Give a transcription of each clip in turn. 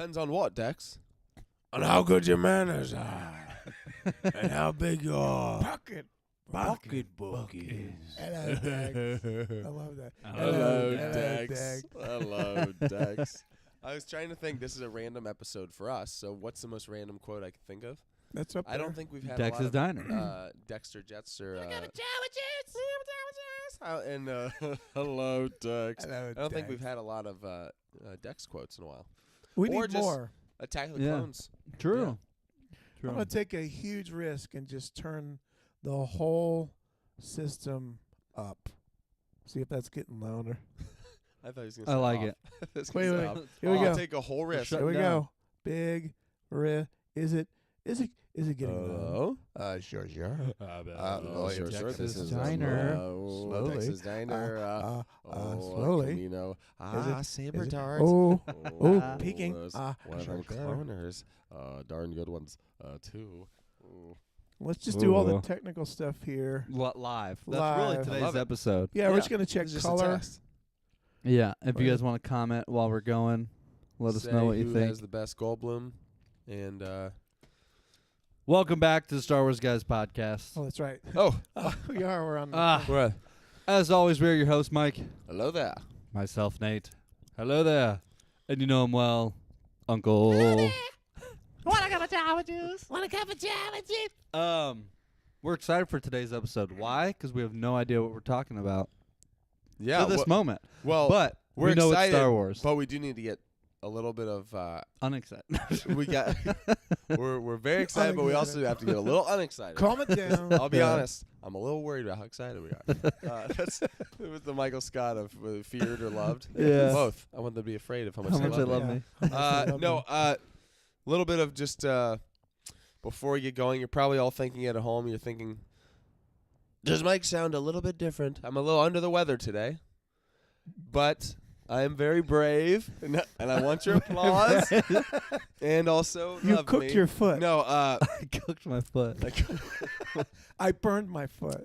Depends on what, Dex. On how good your manners are. And how big your pocketbook is. Hello, Dex. I love that. Hello, Dex. Hello, Dex. I was trying to think. This is a random episode for us. So, what's the most random quote I can think of? That's up there. I don't think we've had Dex's a lot Diner. of Dexter Jets or. And hello, Dex. Hello, I don't think Dex. we've had a lot of Dex quotes in a while. We or need just more. Attack of the Yeah. Clones. True. I'm going to take a huge risk and just turn the whole system up. See if that's getting louder. I thought he was going to I say like off. it. That's Wait, gonna wait, say off. here we I'll go. take a whole risk. Shut Here we down. go. Big risk. Is it getting loud? Hello? Sure. Sure. Texas This is Diner. Slowly. Texas Diner. Slowly. Camino. Saber Is it- tarts. Oh, peeking. Those Sure. one of them cloners. Darn good ones, too. Ooh. Let's just do all the Ooh. technical stuff here. Live. That's Live. really I today's love it. episode. Yeah, we're Yeah, just going to check It's just a color. test. Yeah. If you Right. guys want to comment while we're going, let us Say know what you who think. has the best Goldblum, and Welcome back to the Star Wars Guys podcast. Oh, that's right. oh, We are. We're on. well, As always, we're your host, Mike. hello there. Myself, Nate. Hello there. And you know him well, Uncle. Want a cup of Java juice? Want a cup of Java juice? We're excited for today's episode. Why? Because we have no idea what we're talking about Yeah, to this moment. well, But we're we know excited, it's Star Wars. but we do need to get a little bit of. Unexcited. We got. we're very excited, but we also have to get a little unexcited. Calm it down. I'll be honest. I'm a little worried about how excited we are. That's it was the Michael Scott of feared or loved. Yeah. Both. I want them to be afraid of how much How they much they love love me. me. How much they love No, me. a little bit of just before we get going. You're probably all thinking at home. You're thinking, does Mike sound a little bit different? I'm a little under the weather today, but I am very brave, and I want your applause. And also, You love cooked me. your foot. No, I cooked my foot. I burned my foot.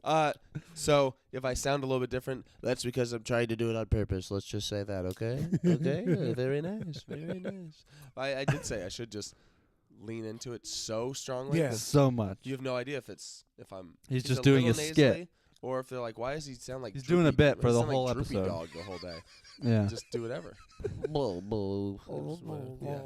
So if I sound a little bit different, that's because I'm trying to do it on purpose. Let's just say that, okay? Okay, very nice, very nice. I did say I should just lean into it so strongly. Yeah. 'cause So much. You have no idea if I'm. He's a just doing little a nasally, skit. or if they're like, why does he sound like? He's doing a Droopy- bit for he the sound whole like Droopy episode. Dog the whole day. Yeah. Just do whatever. Yeah. Yeah.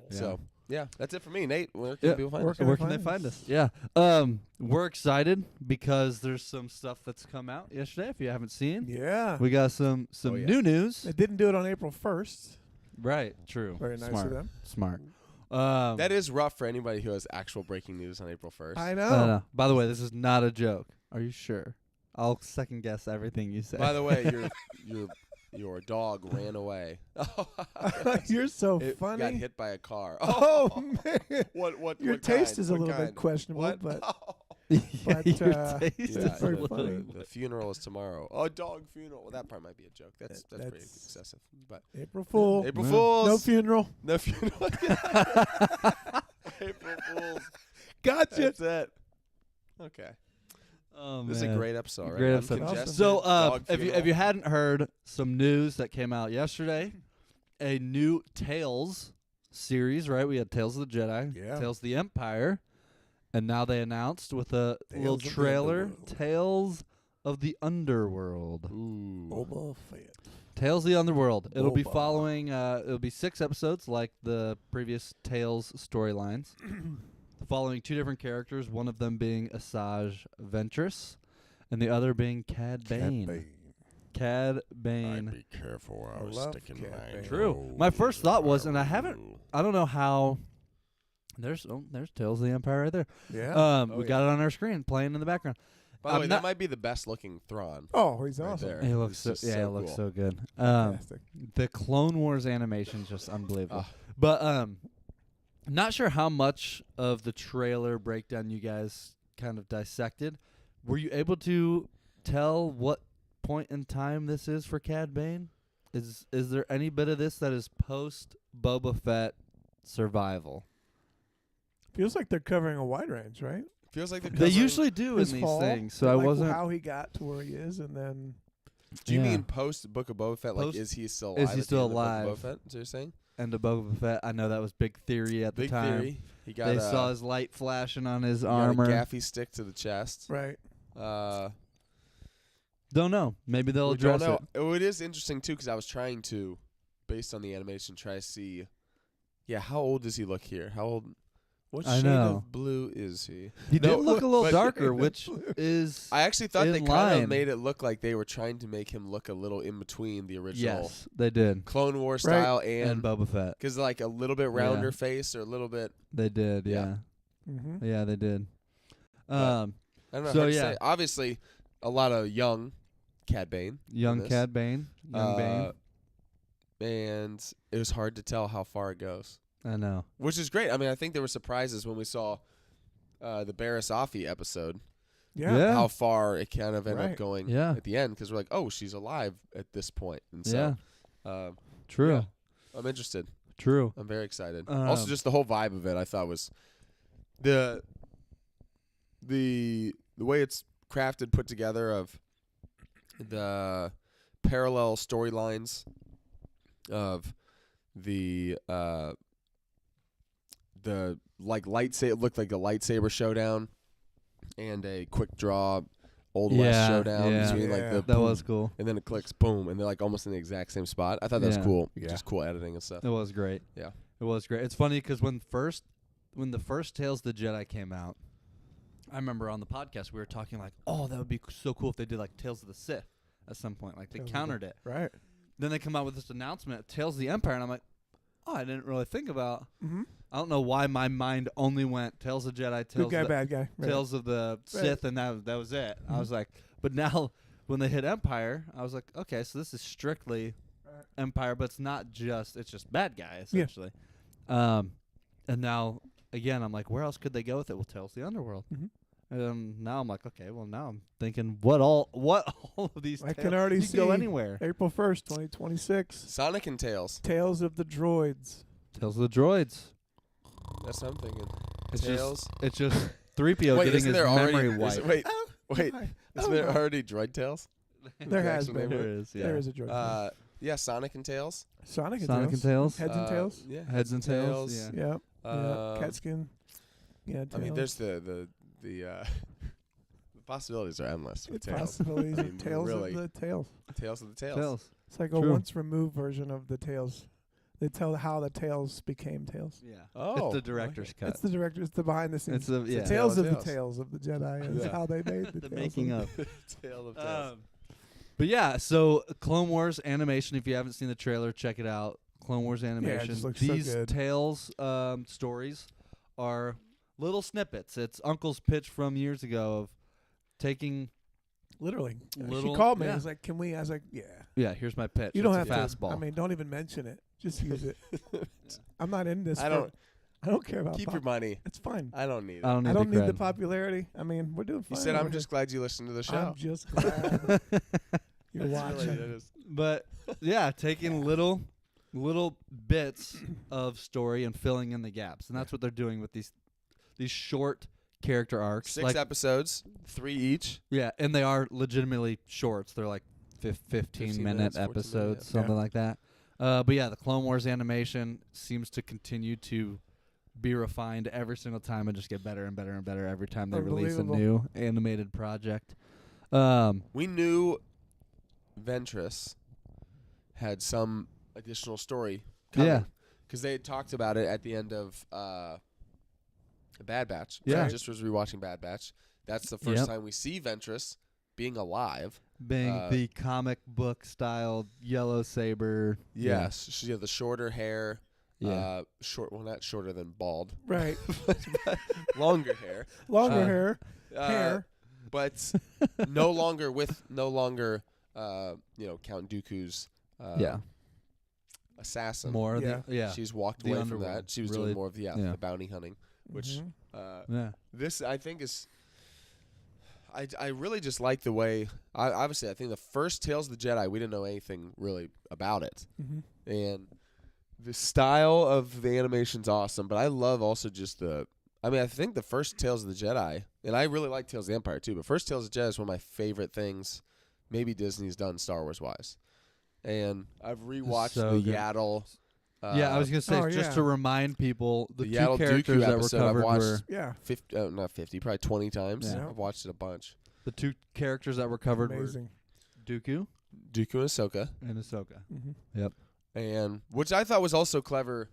So yeah, that's it for me, Nate. Where can Yeah. people find Where us? can Where I can they find find us? us? Yeah. We're excited because there's some stuff that's come out yesterday. If you haven't seen, Yeah. we got some Oh, yeah. new news. They didn't do it on April 1st. Right. True. Very nice Smart. of them. Smart. That is rough for anybody who has actual breaking news on April 1st. I I know. don't know. By the way, this is not a joke. Are you sure? I'll second guess everything you say. By the way, your dog ran away. You're so It funny. got hit by a car. Oh, man. What? Your what taste kind? is a What little bit kind? questionable, What? but Yeah, but, your taste Yeah, is very the, funny. The funeral is tomorrow. Oh, dog funeral. Well, that part might be a joke. That's pretty That's- excessive. But April Fool. April Yeah. Fools. No funeral. No funeral. April Fools. Gotcha. That's it. Okay. Oh, This is a man. great episode. Right? Great episode. Uncongested, So, dog if you funeral. hadn't heard some news that came out yesterday, a new Tales series, right? We had Tales of the Jedi, Yeah. Tales of the Empire, and now they announced with a little Tales of the trailer, Underworld. Tales of the Underworld. Ooh. Boba Fett. Tales of the Underworld. It'll be Boba. following. It'll be 6 episodes, like the previous Tales storylines, following 2 different characters. One of them being Asajj Ventress, and the other being Cad Bane. Cad Bane. Be careful where I love Cad Bane. True. My first thought was, and I don't know how. There's Tales of the Empire right there. Yeah. We got it on our screen playing in the background. By the I'm way, not- that might be the best looking Thrawn. Oh, he's right awesome. there. He looks It's so, just it looks cool. so good. Fantastic. The Clone Wars animation is just unbelievable. Ah. But not sure how much of the trailer breakdown you guys kind of dissected. Were you able to tell what point in time this is for Cad Bane? Is there any bit of this that is post Boba Fett survival? Feels like they're covering a wide range, right? Feels like they're They covering- usually do in His these fall, things. So I like wasn't. how he got to where he is, and then Do you Yeah. mean post Book of Boba Fett? Like, Post- is he still is alive? he at the still end of Book of alive? Boba Fett? Is that what you're saying? end of Boba Fett. I know that was big theory at the Big time. theory. He got They saw his light flashing on his armor. got a gaffy stick to the chest. Right. Don't know. Maybe they'll We don't address know. it. Oh, it is interesting too because I was trying to, based on the animation, try to see. Yeah, how old does he look here? How old? What I shade know. of blue is he? He No, did look a little but- darker, which is I actually thought In they kind line. of made it look like they were trying to make him look a little in between the original yes, they did. Clone War style And and Boba Fett, because like a little bit rounder face or a little bit. they did. Yeah. Yeah, Mm-hmm. yeah, they did. But- I don't know. So, hard to yeah. say. Obviously, a lot of young Cad Bane. Young this. Cad Bane, young Bane. And it was hard to tell how far it goes, I know. which is great. I mean, I think there were surprises when we saw the Barriss Offee episode, Yeah. Yeah. how far it kind of ended Right. up going Yeah. at the end because we're like, oh, she's alive at this point. And Yeah. so True. yeah. I'm interested. True. I'm very excited. Also, Um, just the whole vibe of it, I thought was the way it's crafted, put together of the parallel storylines of the like lightsaber looked like a lightsaber showdown and a quick draw Old West showdown yeah. between like Yeah. the That was cool. and then it clicks boom and they're like almost in the exact same spot. I thought that was Yeah. cool. Yeah. Just cool editing and stuff. It was great. Yeah. It was great. It's funny because when the first Tales of the Jedi came out, I remember on the podcast we were talking like, oh, that would be so cool if they did like Tales of the Sith at some point. Like they Tales of countered it. Right. Then they come out with this announcement, Tales of the Empire, and I'm like, oh, I didn't really think about. Mm-hmm. I don't know why my mind only went Tales of Jedi, Good Tales guy, of the, bad guy. Right. Tales of the Right. Sith, and that was it. I Mhm. was like, but now when they hit Empire, I was like, okay, so this is strictly Right. Empire, but it's not just, it's just bad guy Yeah. essentially. And now again, I'm like, where else could they go with it? Well, Tales of the Underworld. Mhm. Now I'm like, okay, well now I'm thinking, what all of these? I tales, can already you see go anywhere. April 1st, 2026. Sonic and Tails. Tales of the Droids. Tales of the Droids. That's what I'm thinking. It's Tails. It's just 3PO Wait, getting isn't his there memory already? wiped. Wait, Oh, wait. hi. Isn't Oh, there no. already Droid Tales? There has actual been. name of There is, yeah. There is a droid. Yeah, Sonic and Tails. Sonic and Sonic Tails. and Tails. Heads and tails. Yeah, Heads and tails. Yeah. Yeah. Yeah. Uh, Cat skin. Yeah. I mean, tails. there's the the possibilities are endless with The Tails. possibilities I of mean, Tales really. of the Tails. Tails of the Tails. Tails. It's like a True. once removed version of the Tails. They tell how the Tails became Tails. Yeah. Oh, It's the director's okay. cut. It's the director. It's the behind the scenes. It's the It's yeah. the Tales of the Tales. Tales of the Jedi is Yeah. how they made the, the Tales making of. of. Tale of Tails. But yeah, so Clone Wars animation. If you haven't seen the trailer, check it out. Clone Wars animation. just looks so These good. Tales stories are little snippets. It's Uncle's pitch from years ago of taking. Literally. Little- She called me. yeah. I was like, "Can we?" I was like, "Yeah." Yeah, here's my pitch. You don't It's have a to. fastball. I mean, don't even mention it. Just use it. I'm not in this. I for- don't I don't care about. keep your money. It's fine. I don't need it. I don't need, I don't the need the cred. popularity. I mean, we're doing You fine. said over I'm just glad you listened to the here. I'm show. just glad you're That's really- watching. that is- But yeah, taking little bits of story and filling in the gaps, and that's what they're doing with these short character arcs. 6 like, episodes, 3 each. yeah, and they are legitimately shorts. They're like 15 15 minute minutes, 14 episodes, minute, yeah. something like that. But yeah, the Clone Wars animation seems to continue to be refined every single time and just get better and better and better every time they release a Unbelievable. new animated project. We knew Ventress had some additional story coming. Yeah. Because they had talked about it at the end of Bad Batch. Yeah. I just was rewatching Bad Batch. That's the first Yep. time we see Ventress being alive. Being the comic book style yellow saber. Yes. She had the shorter hair. Yeah. Well, not shorter than bald. Right. Longer hair. Longer Uh, hair. Hair. But no longer Count Dooku's assassin. More Yeah. yeah. She's walked The away from underworld. that. She was Really- doing more of the yeah. bounty hunting, which Mhm. yeah. this I think is. I really just like the way. Obviously, I think the first Tales of the Jedi, we didn't know anything really about it, Mhm. and the style of the animation's awesome. But I love also just the. I mean, I think the first Tales of the Jedi, and I really like Tales of the Empire too. But first Tales of the Jedi is one of my favorite things, maybe Disney's done Star Wars wise. And I've rewatched So the good. Yaddle Yeah, I was gonna say Oh, just yeah. to remind people the two Yaddle characters Dooku that were episode I've covered watched were Yeah. 50, not 50, probably 20 times. Yeah. I've watched it a bunch. the two characters that were covered Amazing. were Dooku Dooku and Ahsoka, and Ahsoka. Mm-hmm. and which I thought was also clever.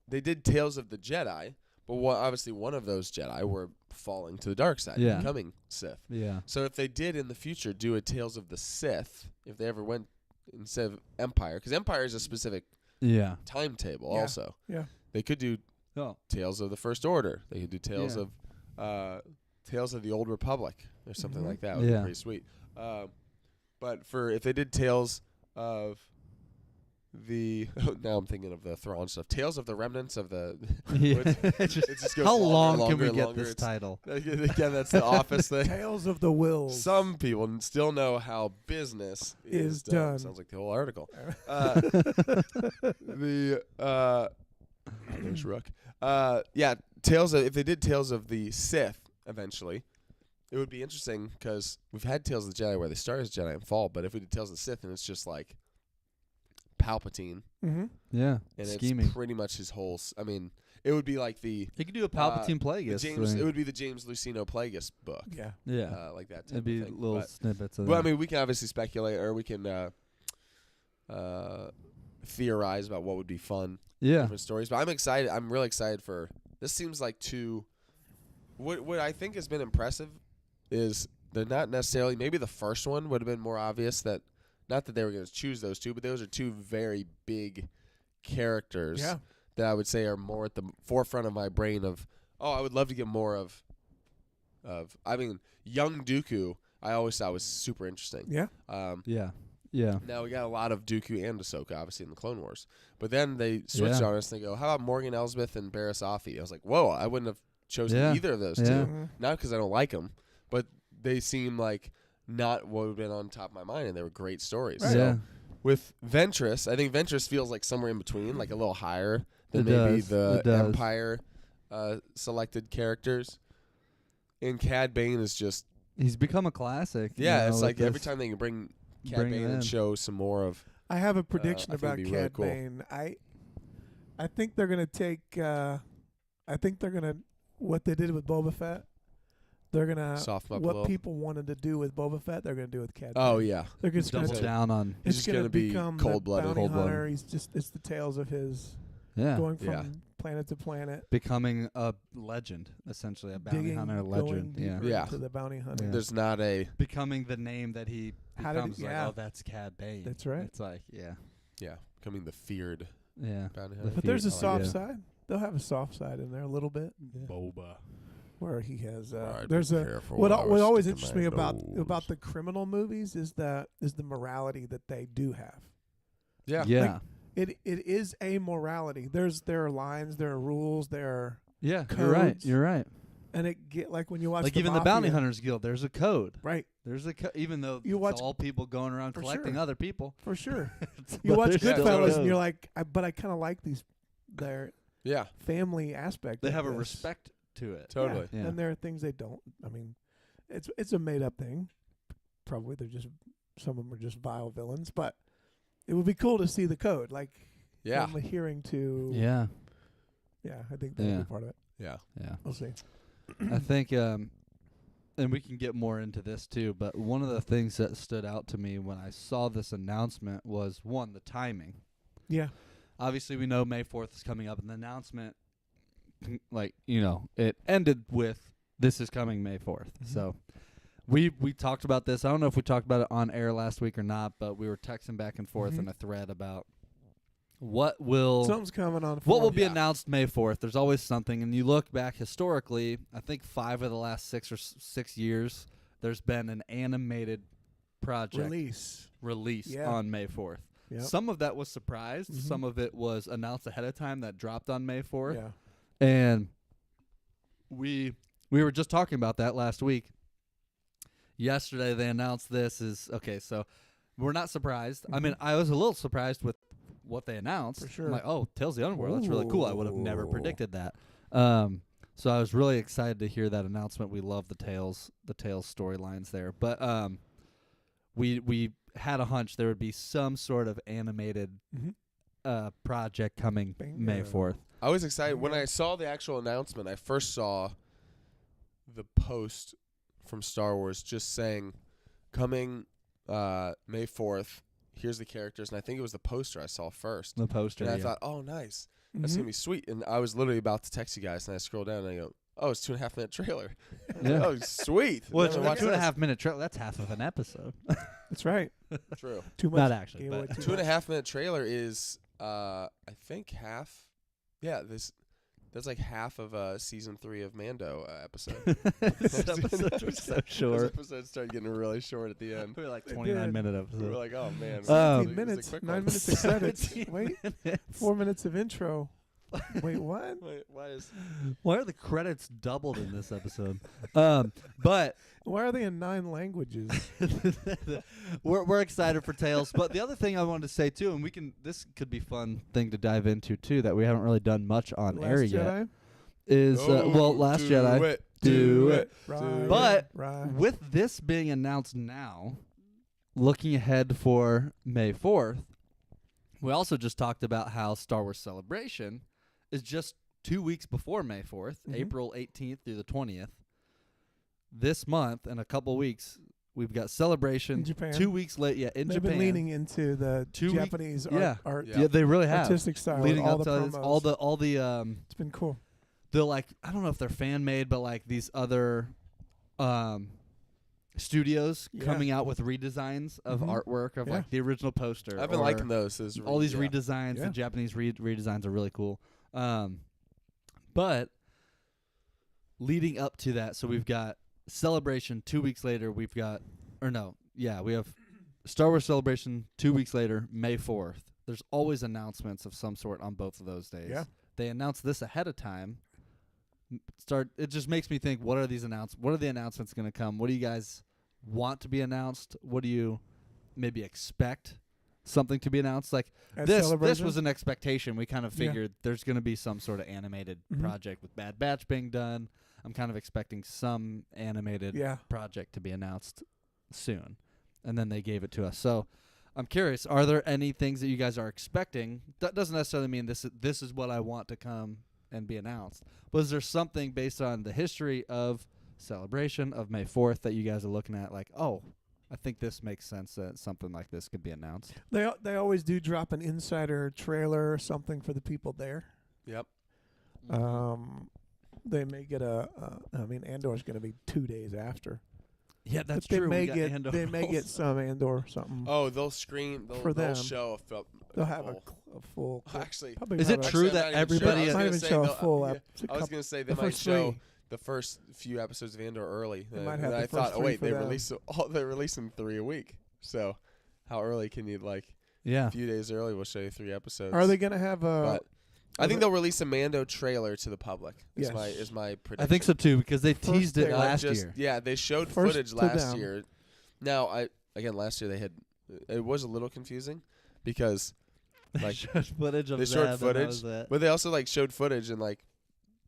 They did Tales of the Jedi, but obviously one of those Jedi were falling to the dark side, Yeah. becoming Sith. Yeah. So if they did in the future do a Tales of the Sith, if they ever went instead of Empire, because Empire is a specific Yeah. timetable Yeah. also. Yeah. They could do Oh. Tales of the First Order. They could do Tales Yeah. of Tales of the Old Republic or something Mhm. like that. Would Yeah. be pretty sweet. But if they did Tales of the now I'm thinking of the Thrawn stuff. Tales of the Remnants of the Yeah. it just goes How longer long and can longer we and get longer. this It's- title? Again, that's the Office thing. Tales of the Wills. Some people still know how business Is done. done. Sounds like the whole article. There's Rook. Yeah, if they did Tales of the Sith eventually, it would be interesting because we've had Tales of the Jedi where they start as Jedi and fall, but if we did Tales of the Sith and it's just like Palpatine Mm-hmm. Yeah. and Scheming. it's pretty much his whole. I mean, it would be like the You could do a Palpatine Plagueis James. thing. It would be the James Lucino Plagueis book. Yeah. Yeah. Like that. Type It'd be of thing. little But- snippets of Well, I that. mean, we can obviously speculate, or we can theorize about what would be fun, yeah. different stories. But I'm excited. I'm really excited for. This seems like two. What I think has been impressive is they're not necessarily. Maybe the first one would have been more obvious that, not that they were going to choose those two, but those are two very big characters Yeah. that I would say are more at the forefront of my brain. Of I would love to get more of. I mean, young Dooku. I always thought was super interesting. Yeah. Yeah. Yeah. Now we got a lot of Dooku and Ahsoka, obviously in the Clone Wars, but then they switched Yeah. on us and they go, "How about Morgan Elsbeth and Barriss Offee?" I was like, "Whoa, I wouldn't have chosen Yeah. either of those Yeah. two. Mhm. Not because I don't like them, but they seem like not what would have been on top of my mind, and they were great stories." Right. So Yeah. with Ventress, I think Ventress feels like somewhere in between, like a little higher than It maybe does. the It does. Empire selected characters. And Cad Bane is just He's become a classic. you yeah. know, It's with like every this. time they can bring Cad Bring Bane him in. and show some more of. I have a prediction I think about it'd be Cad really cool. Bane. I think they're gonna take. I think they're gonna what they did with Boba Fett. They're gonna Soften up a what little. people wanted to do with Boba Fett. They're gonna do with Cad. Oh Bane. yeah, They're just double gonna. down on. He's It's just gonna gonna be become cold-blooded. the bounty Cold-blooded. hunter. It's the tales of his Yeah. going from Yeah. planet to planet, Becoming a legend, essentially a bounty digging, hunter going legend. Yeah. deeper Yeah. into the bounty hunter. Yeah. there's not a Becoming the name that he How did becomes. he- like, yeah. oh, that's Cad Bane. That's right. It's like, yeah, becoming the feared yeah. bounty The hunter. But there's a fear- soft yeah. side. They'll have a soft side in there a little bit, Boba. where he has. I'd There's be a careful what I what was always sticking interests my me nose. about the criminal movies is the morality that they do have. Yeah. Yeah. It is a morality. There are lines, there are rules, there are, Yeah. You're right. Codes. You're right. and it get like when you watch Like the even the Bounty Mafia, Hunters Guild, there's a code. right? There's a even though You it's watch- all people going around For collecting sure. other people. For sure. But You watch there's still Goodfellas codes. and you're like, but I kind of like their Yeah, family aspect. They of have a this. respect to it. Yeah. totally. Yeah. And there are things they don't. I mean, it's a made up thing. Probably they're just some of them are just vile villains, but it would be cool to see the code, like Yeah, them adhering to. Yeah. Yeah, I think that'd Yeah. be part of it. yeah. Yeah. We'll see. I think, and we can get more into this too, but one of the things that stood out to me when I saw this announcement was, one, the timing. Yeah. Obviously, we know May 4th is coming up, and the announcement, like, it ended with, this is coming May 4th. Mhm. So we talked about this. I don't know if we talked about it on air last week or not, but we were texting back and forth Mhm. in a thread about what will... Something's coming on. What will be Yeah. announced May 4th? There's always something. And you look back historically, I think 5 of the last 6 years, there's been an animated project release? Yeah. on May 4th. Yep. Some of that was surprised. Mhm. Some of it was announced ahead of time that dropped on May 4th. Yeah. And we were just talking about that last week. Yesterday they announced this is okay, so we're not surprised. I mean, Mhm. I was a little surprised with what they announced. For sure. I'm like, oh, Tales of the Underworld, that's really cool. I would have never Ooh. predicted that. So I was really excited to hear that announcement. We love the Tales storylines there. But we had a hunch there would be some sort of animated Mhm. project coming May Bingo. 4th. I was excited when I saw the actual announcement. I first saw the post from Star Wars just saying coming May 4th. Here's the characters, and I think it was the poster I saw first. The poster. And I yeah. thought, oh, nice. That's Mhm. going to be sweet. And I was literally about to text you guys, and I scroll down, and I go, oh, it's 2.5 minute trailer. Yeah. Oh, sweet. Well, And it's then a I watched 2.5 minute trailer. That's half of an episode. That's right. this. True. Too much. Not actually, gave but away too 2.5 minute trailer is, I think, half. Yeah, that's like half of season 3 of Mando episode. This episode was so Those short. episodes started getting really short at the end. We were like They 29-minute We episode. were like, oh man, 17 it was a minutes, quick 9 one. minutes of credits. 17 Wait, minutes. 4 minutes of intro. Wait, what? Wait, why is? Why are the credits doubled in this episode? But Why are they in 9 languages? we're excited for Tales. But the other thing I wanted to say too, and this could be fun thing to dive into too, that we haven't really done much on Last air yet, Jedi? is Last Jedi. It, Do it. Right. But right. with this being announced now, looking ahead for May 4th, we also just talked about how Star Wars Celebration is just 2 weeks before May 4th, Mhm. April 18th through the 20th. This month, in a couple weeks, we've got Celebration. In Japan. 2 weeks late, yeah, in They've Japan. been leaning into the 2 week- Japanese yeah. art Yeah. Yeah, they really have. artistic style. Leading with all up the to this, promos. all the It's been cool. like, I don't know if they're fan made, but like these other studios Yeah. coming out with redesigns of Mhm. artwork of Yeah. like the original poster. I've been or liking those. all these yeah. redesigns. Yeah. The Japanese redesigns are really cool. But leading up to that, so we've got Celebration 2 weeks later. We have Star Wars Celebration 2 weeks later, May 4th. There's always announcements of some sort on both of those days. Yeah. They announce this ahead of time. It just makes me think, what are the announcements going to come? What do you guys want to be announced? What do you maybe expect something to be announced? Like At this Celebration? was an expectation. We kind of Yeah. figured there's going to be some sort of animated Mhm. project with Bad Batch being done. I'm kind of expecting some animated Yeah. project to be announced soon. And then they gave it to us. So I'm curious, are there any things that you guys are expecting? That doesn't necessarily mean this is what I want to come and be announced. But is there something based on the history of Celebration of May 4th that you guys are looking at like, oh, I think this makes sense that something like this could be announced? They always do drop an insider trailer or something for the people there. Yep. They may get I mean, Andor's going to be 2 days after. Yeah, that's But they true. may We got get Andor they may get also. some Andor something. Oh, they'll screen. For They'll them. show a film. They'll have oh. a full. clip. Actually, Probably Is have it a- true Actually, that I'm not even sure. everybody? I was Not gonna even say show a they'll- full. yeah, It's a I was couple- gonna say they the might first show 3. the first few episodes of Andor early. They might and have I the thought, first oh 3 wait, for they them. release they're releasing 3 a week. So, how early can you Yeah. a few days early? We'll show you 3 episodes. Are they going to have a? But I think they'll release a Mando trailer to the public. Is Yes. is my prediction. I think so too because they First teased it thing. last Just- year. Yeah, they showed First footage to last them. year. Now, last year they had it was a little confusing because like showed footage of they showed them, and that footage, was it. but they also showed footage and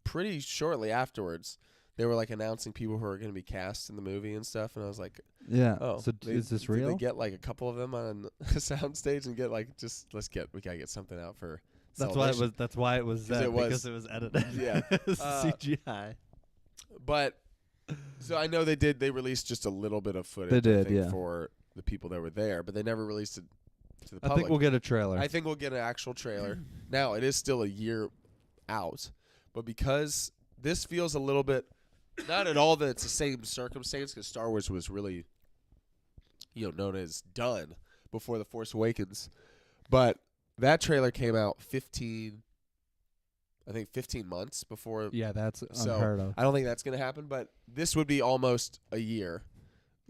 pretty shortly afterwards they were announcing people who are going to be cast in the movie and stuff, and I was like, Yeah. oh, So is this Did real? they get a couple of them on a soundstage and get we gotta get something out for That's why it Celebration. was. That's why it was 'Cause that it was- because it was edited. Yeah. It was CGI. But so I know they released just a little bit of footage. They did, I think, yeah. for the people that were there, but they never released it to the I public. think we'll get a trailer. I think we'll get an actual trailer. Now, it is still a year out, but because this feels a little bit, not at all that it's the same circumstance, because Star Wars was really, known as done before The Force Awakens, but that trailer came out 15 months before. yeah, that's So, unheard of. I don't think that's going to happen, but this would be almost a year.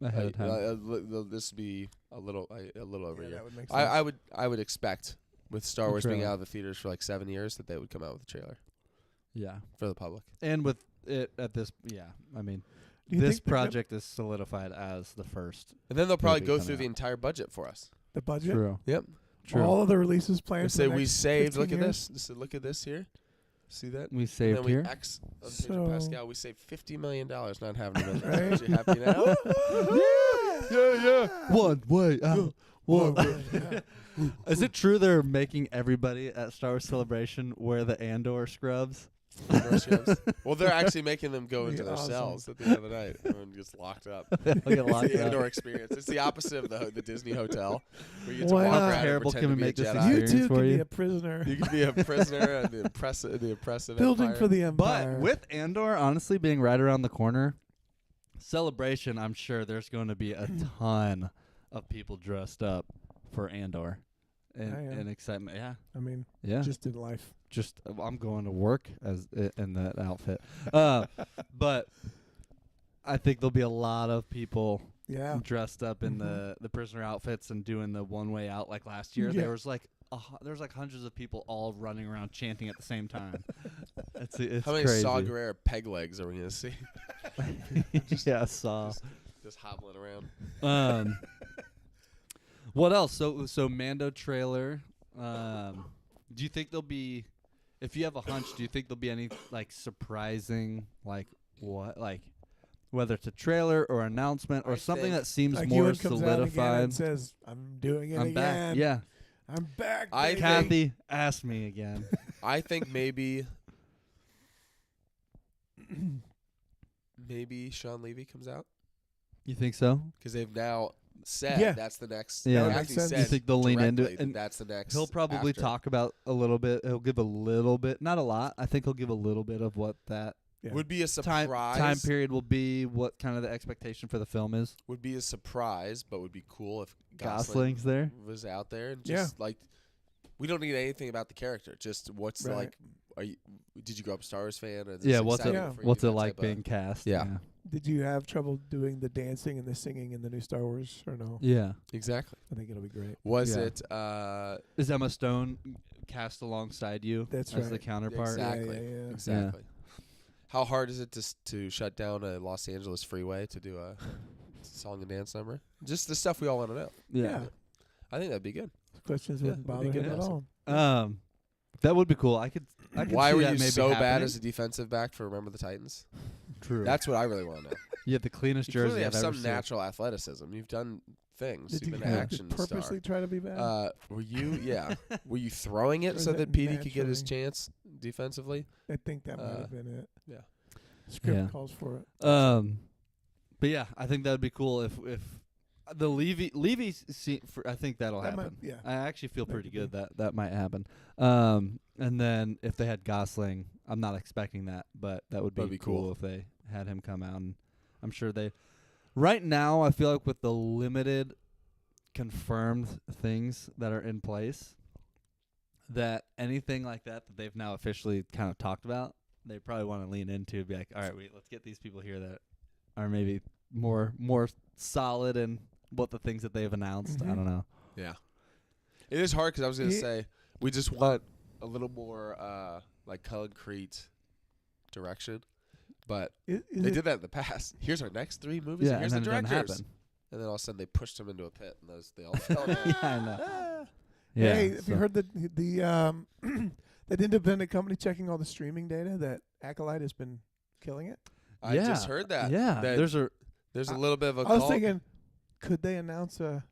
Ahead of time. This would be a little over a year. That would make sense. I would expect with Star A Wars being trailer. out of the theaters for 7 years that they would come out with a trailer Yeah, for the public. and with it at this, I mean, Do you this think they're gonna- project is solidified as the first. And then they'll probably Movie go coming through the out. entire budget for us. the budget. True. Yep. True. All of the releases They planned. for say the we next saved. 15 Look at years? this. Look at this here. See that? we And saved then we here. X on Pedro So- Pascal. We saved $50 million not having him in Right? there. You happy now? Yeah. One way out. Well, Yeah. is it true they're making everybody at Star Wars Celebration wear the Andor scrubs? Well, they're actually making them go That'd into be their awesome. cells at the end of the night. Everyone gets locked up. They'll get It's locked the up. Andor experience. It's the opposite of the Disney hotel, where you get to Why walk not? around and Terrible pretend can to we be make a this Jedi. You experience too for can be you? a prisoner. You could be a prisoner and the oppressive Building empire. for the empire. But with Andor honestly being right around the corner, Celebration, I'm sure there's going to be a ton of people dressed up for Andor. I am. And excitement. Yeah. I mean, Yeah. just in life. Just I'm going to work as in that outfit. But I think there'll be a lot of people Yeah. dressed up in Mhm. the prisoner outfits and doing the one way out like last year. Yeah. There was like hundreds of people all running around chanting at the same time. It's How many crazy. Saw Gerrera peg legs are we gonna see? Yeah, Saw. Just hobbling around. What else? So Mando trailer. Do you think there'll be? If you have a hunch, do you think there'll be any like surprising whether it's a trailer or announcement or I something think- that seems Like more Ewan comes out again solidified? and says, "I'm doing it I'm again. back. Yeah, I'm back." I baby." Kathy, ask me again. I think maybe Sean Levy comes out You think so? because they've now said Yeah. that's the next. Yeah. That makes Kathy sense. said You think they'll lean into directly it? that And that's the next. he'll probably after. talk about a little bit. He'll give a little bit, not a lot. I think he'll give a little bit of what that Yeah. Would be a surprise. time period will be, what kind of the expectation for the film is. Would be a surprise, but would be cool if Gosling Gosling's there. was out there and Yeah. just like we don't need anything about the character. Just what's Right. like. Did you grow up a Star Wars fan? Or is Yeah, this what's it exciting for you, what's it that like type of- being cast? Yeah. Did you have trouble doing the dancing and the singing in the new Star Wars or no? Yeah. Exactly. I think it'll be great. Was Yeah. it? Is Emma Stone cast alongside you That's as the right. counterpart? Exactly. Yeah. Exactly. How hard is it to shut down a Los Angeles freeway to do a song and dance number? Just the stuff we all want to know. Yeah. I think that'd be good. Questions Yeah, wouldn't that'd bother be him good. at all. That would be cool. I could Why see were that you maybe so bad happening. as a defensive back for Remember the Titans? True. That's what I really want to know. you have the cleanest You jersey clearly have I've ever some seen. natural athleticism. You've done things. Did You've you been an have action to purposely star. try to be bad? Were you? Yeah. Were you throwing Or it is so it that Petey could get his naturally? chance defensively? I think that might have been it. Yeah. Script Yeah. calls for it. But yeah, I think that would be cool if the Levy I think that'll That might- happen. yeah. I actually feel That pretty could good that might happen. And then if they had Gosling, I'm not expecting that, but that would That'd be be cool. cool if they had him come out. And I'm sure they. Right now, I feel like with the limited confirmed things that are in place, that anything like that they've now officially kind of talked about, they probably want to lean into, be like, all right, let's get these people here that are maybe more solid in what the things that they've announced. I Mhm. don't know. Yeah. It is hard because I was going to Yeah. say we just want a little more like concrete direction, but Is they it, did that in the past. Here's our next 3 movies. Yeah, and here's and the then it doesn't directors. happen. And then all of a sudden they pushed them into a pit, and they all fell down. Yeah, I know. Ah. Yeah. Hey, have you heard the that independent company checking all the streaming data that Acolyte has been killing it? I Yeah. just heard that. Yeah, that there's a there's a little bit of a I was cult. thinking, could they announce an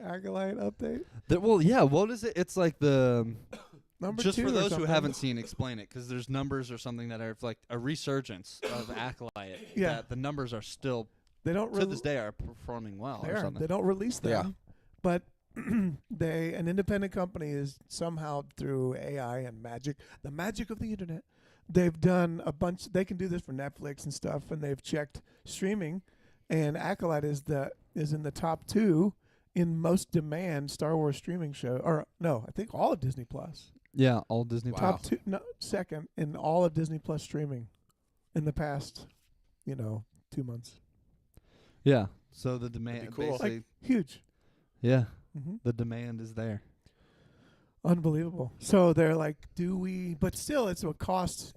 Acolyte update? well, yeah. What is it? It's like the Number just 2 for or those who something? haven't seen, explain it, because there's numbers or something that are like a resurgence of Acolyte. Yeah. that the numbers are still They don't to this day are performing well or something. They don't release them, Yeah. but an independent company is somehow through AI and the magic of the internet. They've done a bunch. They can do this for Netflix and stuff, and they've checked streaming, and Acolyte is in the top 2 in most demand Star Wars streaming show. Or no, I think all of Disney Plus. Yeah, all Disney. Wow. Top 2, no, second in all of Disney Plus streaming in the past, 2 months. Yeah. So the demand, cool. basically, Huge. yeah, hmm the demand is there. Unbelievable. So they're like, but still it's a cost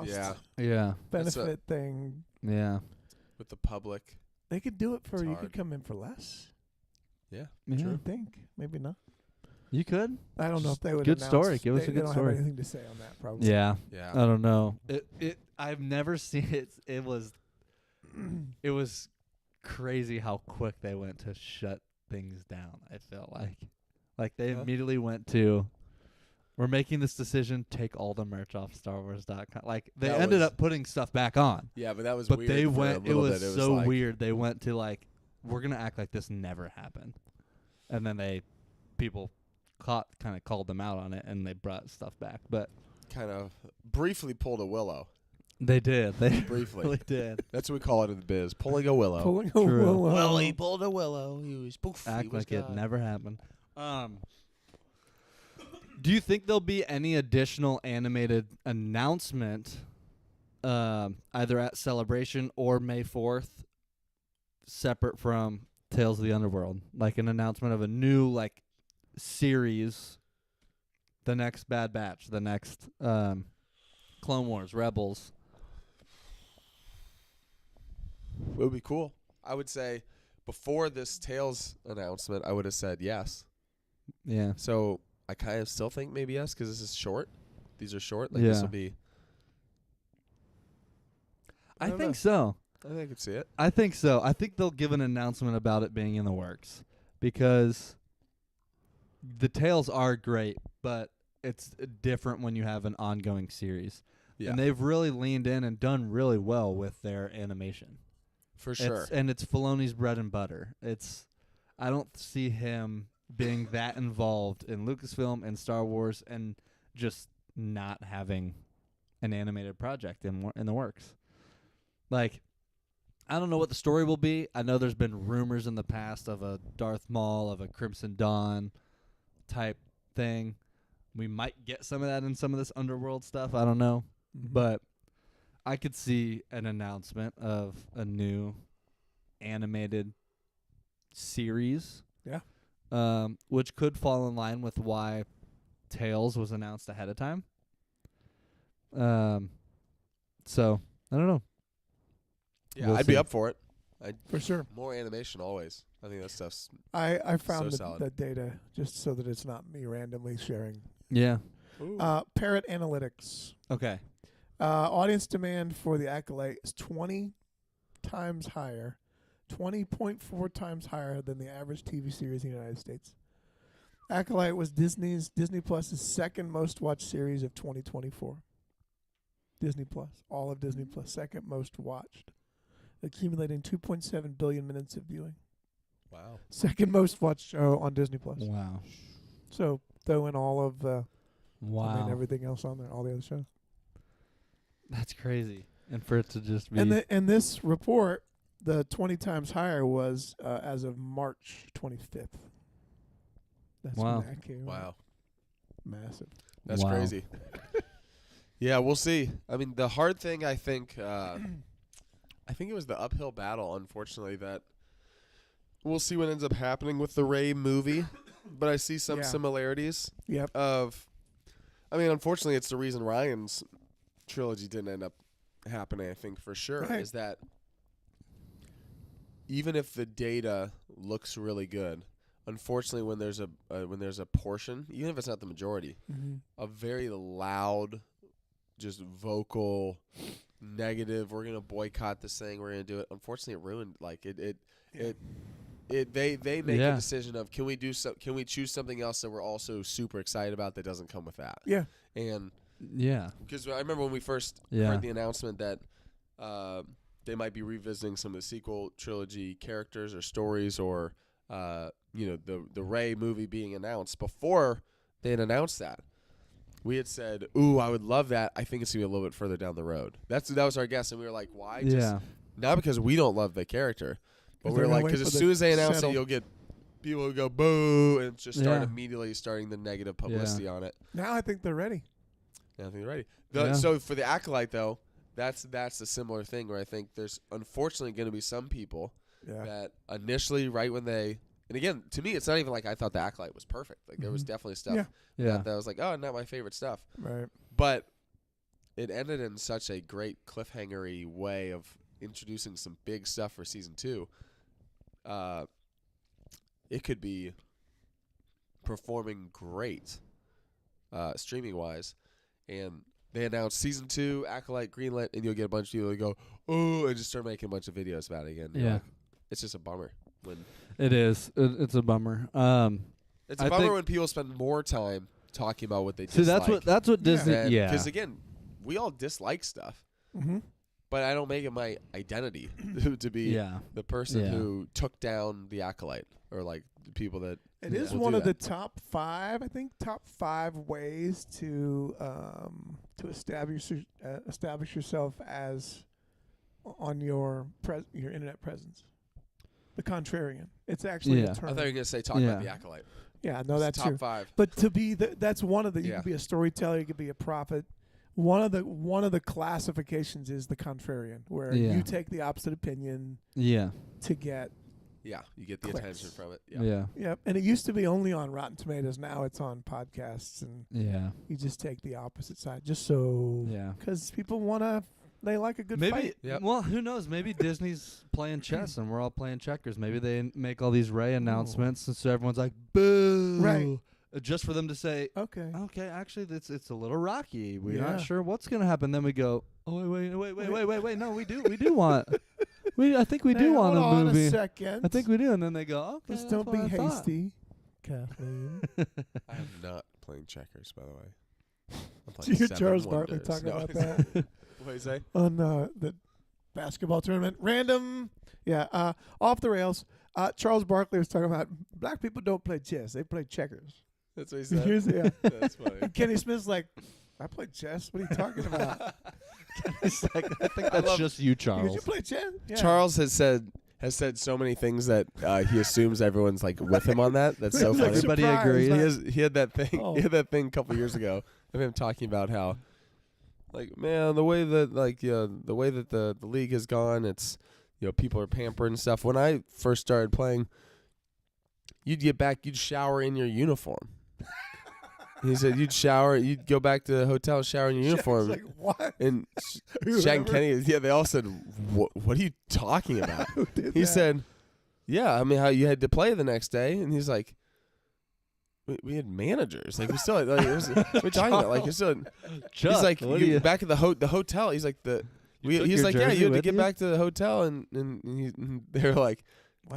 Yeah. Yeah, benefit thing. yeah, With the public. They could do it for, It's you hard. could come in for less. Yeah. yeah. I think. Maybe not. You could. I don't know if they would Good announce- story. Give us they- a they good don't story. have anything to say on that probably. Yeah, Yeah. I don't know. I've never seen it. It was crazy how quick they went to shut things down. I felt like they immediately went to, we're making this decision. Take all the merch off StarWars.com. Like they That ended was- up putting stuff back on, Yeah, but that was but weird. they for a went. It little was bit. so like, weird. They went to like, we're gonna act like this never happened, and then people kind of called them out on it, and they brought stuff back. But Kind of briefly pulled a willow. they did. They Briefly. really did. That's what we call it in the biz. Pulling a willow. Pulling a True. willow. Well, he pulled a willow. He was poof. he Act was like it gone. never happened. Do you think there'll be any additional animated announcement, either at Celebration or May 4th, separate from Tales of the Underworld? Like an announcement of a new series, the next Bad Batch, the next Clone Wars, Rebels. It would be cool. I would say before this Tales announcement, I would have said yes. Yeah. So I kind of still think maybe yes because this is short. These are short. Like Yeah. this will be. I don't think know. so. I think I could see it. I think so. I think they'll give an announcement about it being in the works because the tales are great, but it's different when you have an ongoing series. Yeah, And they've really leaned in and done really well with their animation. for sure. It's Filoni's bread and butter. I don't see him being that involved in Lucasfilm and Star Wars and just not having an animated project in the works. Like, I don't know what the story will be. I know there's been rumors in the past of a Darth Maul, of a Crimson Dawn type thing. We might get some of that in some of this Underworld stuff. I don't know. But I could see an announcement of a new animated series. Yeah. Which could fall in line with why Tales was announced ahead of time. So, I don't know. Yeah, We'll I'd see. be up for it. For sure. More animation always. I think that stuff's I found So solid. the data just so that it's not me randomly sharing. Yeah. Parrot Analytics. Okay. Audience demand for the Acolyte is 20 times higher, 20.4 times higher than the average TV series in the United States. Acolyte was Disney Plus's second most watched series of 2024. Disney Plus, all of Disney Plus, second most watched, accumulating 2.7 billion minutes of viewing. wow. Second most watched show on Disney Plus. Wow. So throw in all of Wow. everything else on there, all the other shows. That's crazy. And for it to just be And this report, the 20 times higher was as of March 25th. That's when Wow. that came out. Wow. Massive. That's Wow. crazy. Yeah, we'll see. I mean, the hard thing, I think it was the uphill battle, unfortunately, that we'll see what ends up happening with the Rey movie. But I see some Yeah. similarities Yep. unfortunately, it's the reason Ryan's trilogy didn't end up happening, I think, for sure, Right. is that even if the data looks really good, unfortunately, when there's a portion, even if it's not the majority, Mm-hmm. a very loud, just vocal, negative, we're gonna boycott this thing, we're gonna do it. Unfortunately, it ruined they make Yeah. a decision of can we choose something else that we're also super excited about that doesn't come with that. Yeah. And yeah. because I remember when we first Yeah. heard the announcement that they might be revisiting some of the sequel trilogy characters or stories, or the Rey movie being announced. Before they had announced that, we had said, "Ooh, I would love that. I think it's gonna be a little bit further down the road." That was our guess, and we were like, "Why?" Yeah. Not because we don't love the character, but 'Cause we they're were gonna like, wait because for as the soon as they announce settle. it, you'll get people who go boo and just start Yeah. immediately starting the negative publicity on it. Now I think they're ready. I think they're ready. Yeah. So for the Acolyte, though, that's a similar thing where I think there's unfortunately going to be some people Yeah. that initially, right when they, and again, to me, it's not even like I thought the Acolyte was perfect. Like there was Mhm. definitely stuff Yeah. Yeah. that was like, oh, not my favorite stuff. Right. But it ended in such a great cliffhanger-y way of introducing some big stuff for season 2. It could be performing great streaming-wise. And they announced season 2, Acolyte, greenlit, and you'll get a bunch of people that go, oh, and just start making a bunch of videos about it again. You're Yeah. like, it's just a bummer. It is. It's a bummer. It's a I bummer think- when people spend more time talking about what they See, dislike. that's what Disney. Yeah. Because again, we all dislike stuff, Mm-hmm. but I don't make it my identity to be Yeah. the person Yeah. who took down the acolyte or like the people that. It is will one do of the that. top 5, I think, top 5 ways to establish yourself as on your internet presence. The contrarian. It's actually Yeah. a term. I thought you were gonna say talk Yeah. about the acolyte. Yeah, no, It's that's top true. 5. But to be that's one of the. You Yeah. can be a storyteller. You can be a prophet. One of the classifications is the contrarian, where Yeah. you take the opposite opinion Yeah. to get. Yeah, you get the Clicks. attention from it. Yeah. Yeah. Yep. And it used to be only on Rotten Tomatoes. Now it's on podcasts, and Yeah. you just take the opposite side, just so Yeah. because people they like a good Maybe. fight. Yep. Well, who knows? Maybe Disney's playing chess and we're all playing checkers. Maybe they make all these Ray announcements, and so everyone's like, "Boo!" Right. Just for them to say, Okay. "Okay, actually, it's a little rocky. We're Yeah. not sure what's gonna happen." Then we go, "Oh wait! No, we do want. I think we do Hey, want hold a on movie. a second. I think we do." And then they go, "Okay, Let's that's don't what be I thought." hasty, Kathleen. I am not playing checkers, by the way. I'm Did playing you hear Seven Charles Barkley Wonders. talking No, about it's- that What do you say? on the basketball tournament? Random. Yeah. Off the rails. Charles Barkley was talking about black people don't play chess; they play checkers. That's what he said. Yeah. That's funny. And Kenny Smith's like, I play chess. What are you talking about? It's like, I think I that's love- just you, Because Charles. you play chess. Yeah. Charles has said so many things that he assumes everyone's like with him on that. That's so He's like, funny. Everybody surprised, agrees. like, He had that thing. Oh. He had that thing a couple years ago of him talking about how, like, man, the way that the league has gone, it's people are pampered and stuff. When I first started playing, you'd shower in your uniform. He said you'd go back to the hotel, shower in your uniform. Like, what? And Shaq and Kenny, they all said, "What are you talking about?" Who did He that? said, "Yeah, I mean, how you had to play the next day," and he's like, "We had managers, like we still, had, like, we're talking about, like, still." Chuck, He's like, what do you you- back at the hotel. He's like took he's your like, yeah, jersey you had to with get you? back to the hotel, and they were like,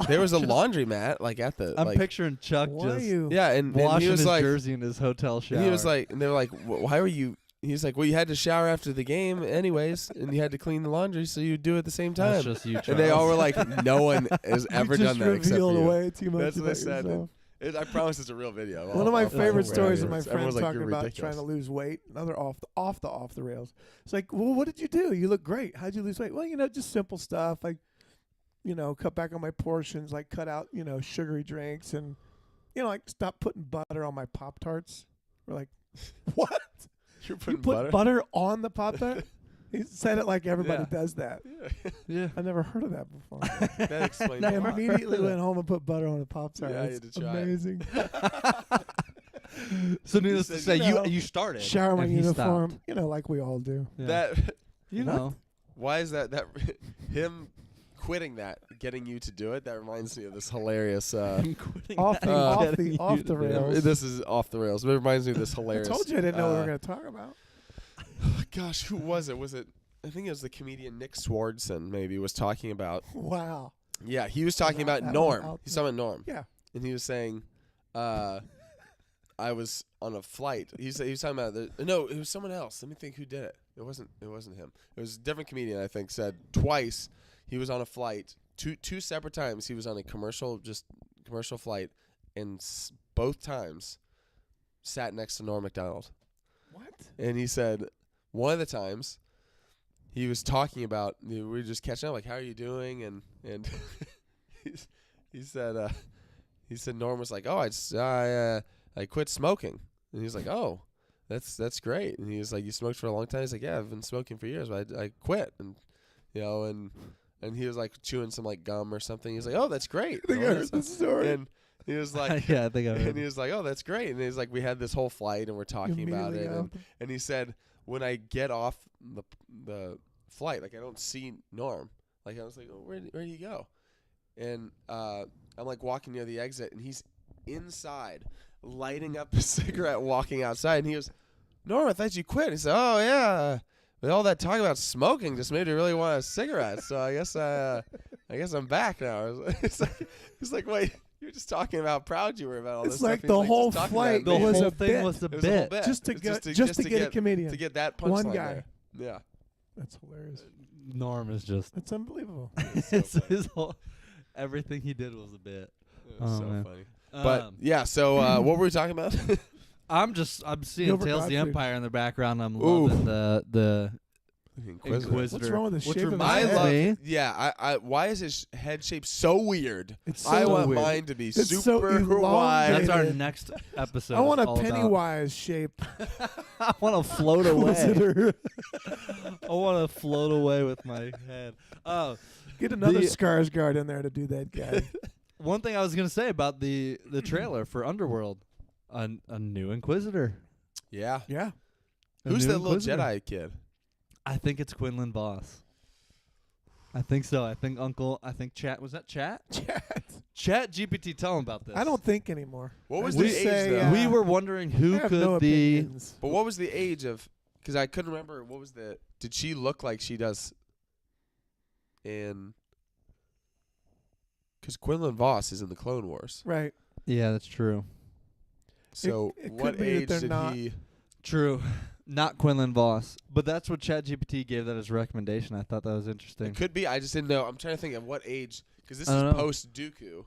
there was a laundromat like at the, I'm like, picturing Chuck Why just you? yeah, and washing he was his like, jersey in his hotel shower. and he was like, and they were like, why were you? He's like, well, you had to shower after the game anyways, and you had to clean the laundry, so you do it at the same "That's time. just you, Charles." And they all were like, no one has ever you done just that except for revealed you. way too much That's what they about said. yourself. I promise it's a real video. One of my I'll favorite find it stories of later. my Everyone's friends like, talking "You're about ridiculous." trying to lose weight. Another off the rails. It's like, well, what did you do? You look great. How'd you lose weight? Well, just simple stuff like, cut back on my portions, like cut out, sugary drinks, and like stop putting butter on my Pop-Tarts. We're like, what? You're You putting put butter on the Pop-Tart? He said it like everybody Yeah. does that. Yeah. yeah. I never heard of that before. That explains I a lot. immediately went home and put butter on a Pop-Tart. Yeah, you It's had to try it. amazing. So needless to said, say, you know, you started. Shower my and he uniform, stopped. like we all do. Yeah. That you What? know. why is that him quitting that, getting you to do it? That reminds me of this hilarious. I'm quitting Off that the- and off getting the- you off to the do it. rails. This is off the rails, but it reminds me of this I hilarious. told you I didn't know what we were going to talk about. Gosh, who was it? Was it? I think it was the comedian Nick Swardson. Maybe was talking about. Wow. Yeah, he was talking That about one Norm. out He's talking about Norm. Yeah. And he was saying, I was on a flight. He was talking about no, it was someone else. Let me think who did it. It wasn't him. It was a different comedian. I think said twice he was on a flight. Two separate times he was on a commercial flight, and both times sat next to Norm Macdonald. What? And he said one of the times he was talking about, we were just catching up, like, how are you doing? And he said Norm was like, oh, I quit smoking. And he's like, oh, that's great. And he was like, you smoked for a long time? He's like, yeah, I've been smoking for years, but I quit. And and he was like chewing some like gum or something. He's like, oh, that's great. I think I heard the story. And he was like, Yeah, I think I and heard. he was like, oh, that's great. And he's like, we had this whole flight and we're talking about it. Immediately And he said, when I get off the flight, like I don't see Norm. Like I was like, oh, where do you go? And I'm like walking near the exit, and he's inside lighting up a cigarette, walking outside. And he goes, Norm, I thought you quit. He said, oh yeah, With all that talk about smoking just made me really want a cigarette. So I guess I'm back now. It's like, wait, you're just talking about how proud you were about all this It's stuff. like He's the just whole talking flight about me. was whole a thing bit. was a It was a whole bit. bit. Just to It's get to just to get a get comedian. to get that punchline One guy. there. Yeah. That's hilarious. Norm is just That's unbelievable. his whole everything he did was a bit. It was Oh, so man. funny. But Um, yeah, so what were we talking about? I'm seeing Gilbert Tales of the Gottfried. Empire in the background. I'm Ooh. loving the Inquisitor. Inquisitor. What's wrong with the which shape of his I reminds head? love. me. Yeah, I why is his head shape so weird? It's I so want weird. mine to be It's so super elongated. wide. That's our Hated. next episode. I want is a all about- Pennywise shape. I want to float away. Inquisitor. I want to float away with my head. Oh, Get another The- Skarsgård in there to do that guy. one thing I was gonna say about the trailer for Underworld, a new Inquisitor. Yeah. Yeah. A Who's new that little Inquisitor. Jedi kid? I think it's Quinlan Voss. I think so. I think Chat. Was that Chat? Chat GPT. Tell him about this. I don't think anymore. What was I the just age say, though? We were wondering who I have could no be. opinions. But what was the age of? Because I couldn't remember. What was the? Did she look like she does? In. Because Quinlan Voss is in the Clone Wars. Right. Yeah, that's true. So it could what be that age they're did not- he? True. Not Quinlan Voss. But that's what ChatGPT gave that as recommendation. I thought that was interesting. It could be. I just didn't know. I'm trying to think of what age. Because this I is don't know. post Dooku.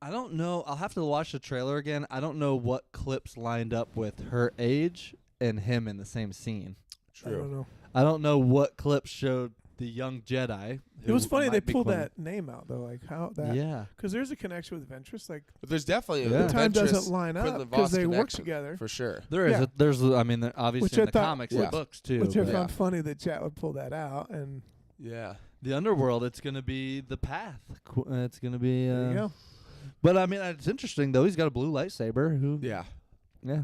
I don't know. I'll have to watch the trailer again. I don't know what clips lined up with her age and him in the same scene. I don't know. I don't know what clips showed the young Jedi. It was who funny they might be pulled Quinlan. that name out though, like how that. Yeah. Because there's a connection with Ventress, like But there's definitely Yeah. a the time Ventress doesn't line Quinlan up because Voss they work connection, together. for sure. There is Yeah. there's I mean obviously Which in I the thought- comics Yeah. and books too. Which I but found funny that Chat would pull that out, and Yeah. the Underworld, it's going to be the path. It's going to be there you go. But I mean it's interesting though. He's got a blue lightsaber who Yeah. yeah.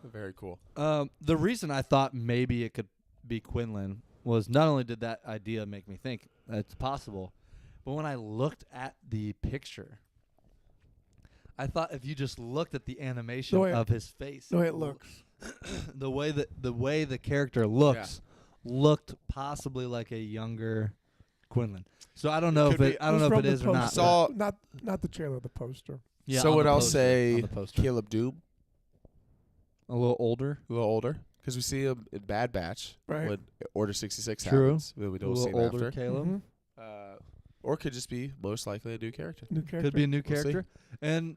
Very cool. The reason I thought maybe it could be Quinlan was not only did that idea make me think it's possible, but when I looked at the picture, I thought if you just looked at the animation The way- of his face, The way it looks. the way the character looks, looked possibly like a younger Quinlan. So I don't know if could it be. I don't know if it is or not. poster. Saw- Not the trailer, the poster. Yeah, So on would the I'll poster, say on the poster. Caleb Doom, A little older. a little older, because we see him in Bad Batch Right. when Order 66 True. happens. Then we A don't see little him older after. Caleb. Mhm. Or could just be most likely a new character. New character. Could be a new We'll see. character. And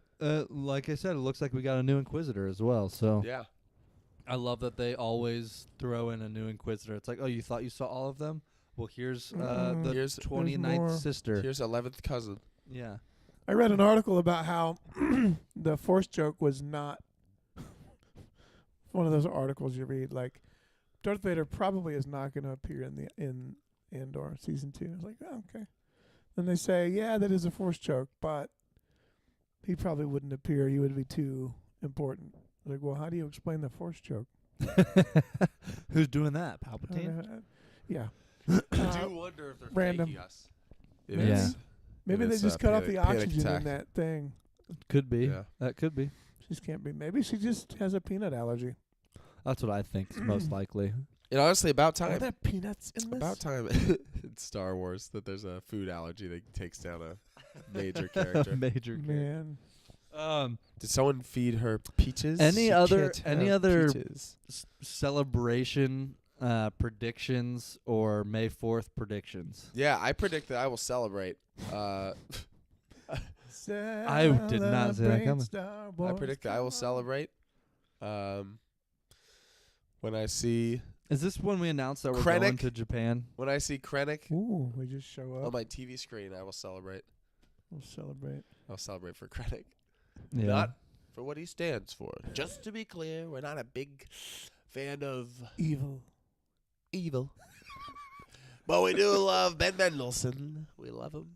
like I said, it looks like we got a new Inquisitor as well. So Yeah. I love that they always throw in a new Inquisitor. It's like, oh, you thought you saw all of them? Well, here's the Here's- 29th more. sister. Here's 11th cousin. Yeah. I read an article about how the Force joke was not one of those articles you read like Darth Vader probably is not going to appear in Andor season 2. It's like, oh, okay. Then they say, yeah, that is a Force joke, but he probably wouldn't appear. He would be too important. Like, well, how do you explain the Force joke? Who's doing that? Palpatine? Yeah. I do wonder if they're random. faking us. Maybe. Yeah. Maybe they it's, just cut off the panic oxygen attack. in that thing. Could be. Yeah. That could be. She just can't be. Maybe she just has a peanut allergy. That's what I think is most likely. And honestly, about Are time. there peanuts in this? About time in Star Wars that there's a food allergy that takes down a major character. Major character. Man. Did someone feed her peaches? Any She other can't have peaches. celebration predictions or May 4th predictions? Yeah, I predict that I will celebrate. I did not see that coming. I predict that I will celebrate. When I see Is this when we announced that we're Krennic. going to Japan? Krennic Ooh, we just show on up. my TV screen, I will celebrate. We'll celebrate. I'll celebrate for Krennic, Yeah. not for what he stands for. Just to be clear, we're not a big fan of Evil. evil, but we do love Ben Mendelsohn. We love him.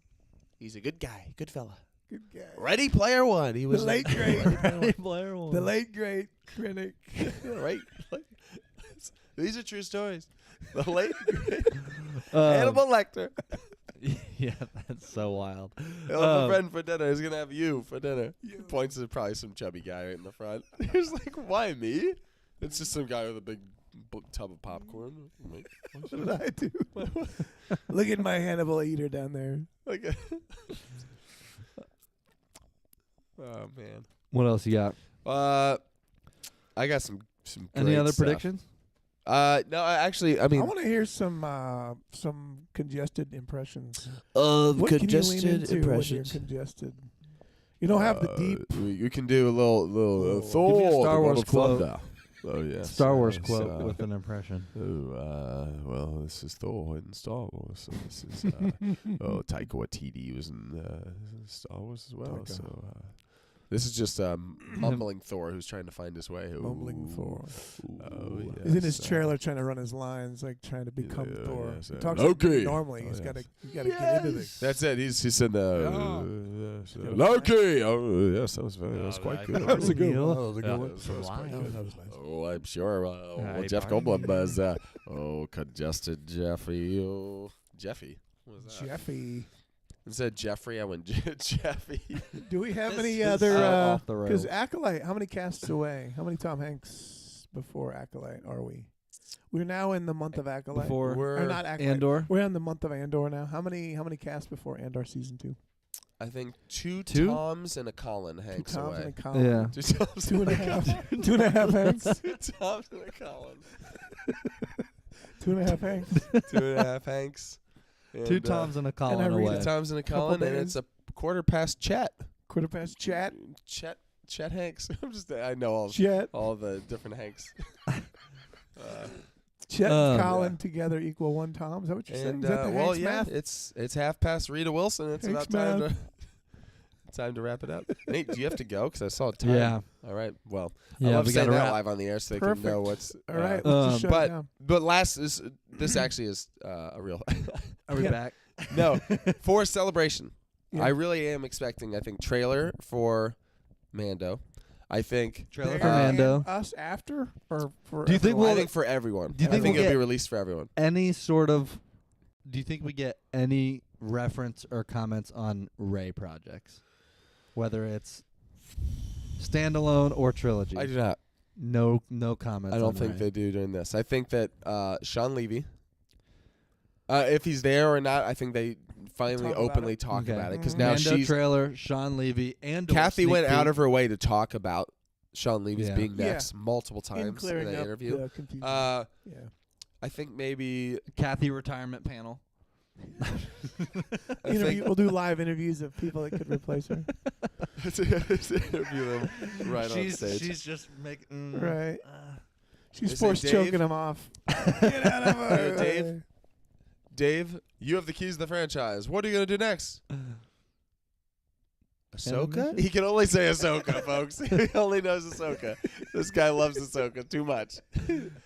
He's a good guy, good fella. Good guy. Ready Player One. He was The late great. Ready Player One. The late great critic. right. These are true stories. The late great Um, Hannibal Lecter. Yeah, that's so wild. He'll have a friend for dinner. He's gonna have you for dinner. You. Points to probably some chubby guy right in the front. He's like, "Why me?" It's just some guy with a big tub of popcorn. Like, What did I do? Look at my Hannibal eater down there. like oh man. What else you got? I got some Any great other stuff. predictions? No, I I mean, want to hear some congested impressions. of What can you lean into when you're congested? You don't have the deep. We can do a little Thor. Give me a Star the Wars God of quote. Thunder. Oh yes. Star Wars yes, quote with an impression. Well, this is Thor in Star Wars. So this is Taika Waititi was in Star Wars as well. Taika. So this is just mumbling Thor who's trying to find his way. Mumbling Thor. Oh, He's in his yes, trailer trying to run his lines, like trying to become yeah, Thor. yes, He yeah. talks Loki. like normally. Oh, He's got yes. to get into this. That's it. He's in Yeah. Loki. Oh yes, that was quite good. That was a good Neil. one. That was a good Yeah, one. that was quite good. That was nice. Oh, I'm sure. Hey, Jeff Barney. Goldblum is congested Jeffy. Oh, Jeffy. What was that? Jeffy. Instead of Jeffrey, I went Jeffy. Do we have any This is other? off the Because rails. Acolyte, how many casts away? How many Tom Hanks before Acolyte are we? We're now in the month of Acolyte. Before or not Acolyte. Andor. We're in the month of Andor now. How many casts before Andor season 2? I think two Two? Toms and a Colin Hanks Two Toms away. and a Colin. Yeah. Two Toms Two and a and half. Colin. 2.5 Hanks. Two Toms and a Colin. 2.5 Hanks. 2.5 Hanks. And, Two Toms and a Colin I read away. Two Toms and a Couple Colin, and days. it's a quarter past Chet. Quarter past Chat. Chet Hanks. I know Chat. all the different Hanks. Chet and Yeah. Colin together equal 1 Tom. Is that what you're saying? And Is that the well, Hanks yeah, math? it's half past Rita Wilson. It's Hanks about time math. time to wrap it up. Nate, do you have to go? Because I saw time. Yeah. All right. Well, I Yeah, love we saying got to that wrap. live on the air so they Perfect. can know what's. All right, let's just shut but it down. but last is this actually is a real. Are we Yeah. back? No, for celebration. Yeah. I really am expecting. I think trailer for Mando. I think Trailer They for are Mando. in us after or for Do you think everyone? I think for everyone. Do you I think think we'll it'll be get- released for everyone. Any sort of? Do you think we get any reference or comments on Ray projects, whether it's standalone or trilogy? I do not. No comments. I don't on think Ray. they do during this. I think that Sean Levy, if he's there or not, I think they finally Talk about openly it. talk Okay. about it because Mhm. now Mando she's trailer, Sean Levy, and Kathy went out of her way to talk about Sean Levy's Yeah. being Yeah. next multiple in times in clearing that up interview. the confusion. Yeah, yeah. I think maybe Kathy retirement panel. We'll do live interviews of people that could replace her. interview them right on stage. She's just making Right. She's They say, forced "Dave?" choking him off. Get out of Hey, her. Dave? Dave, you have the keys to the franchise. What are you gonna do next? Ahsoka? Animation? He can only say Ahsoka, folks. He only knows Ahsoka. This guy loves Ahsoka too much.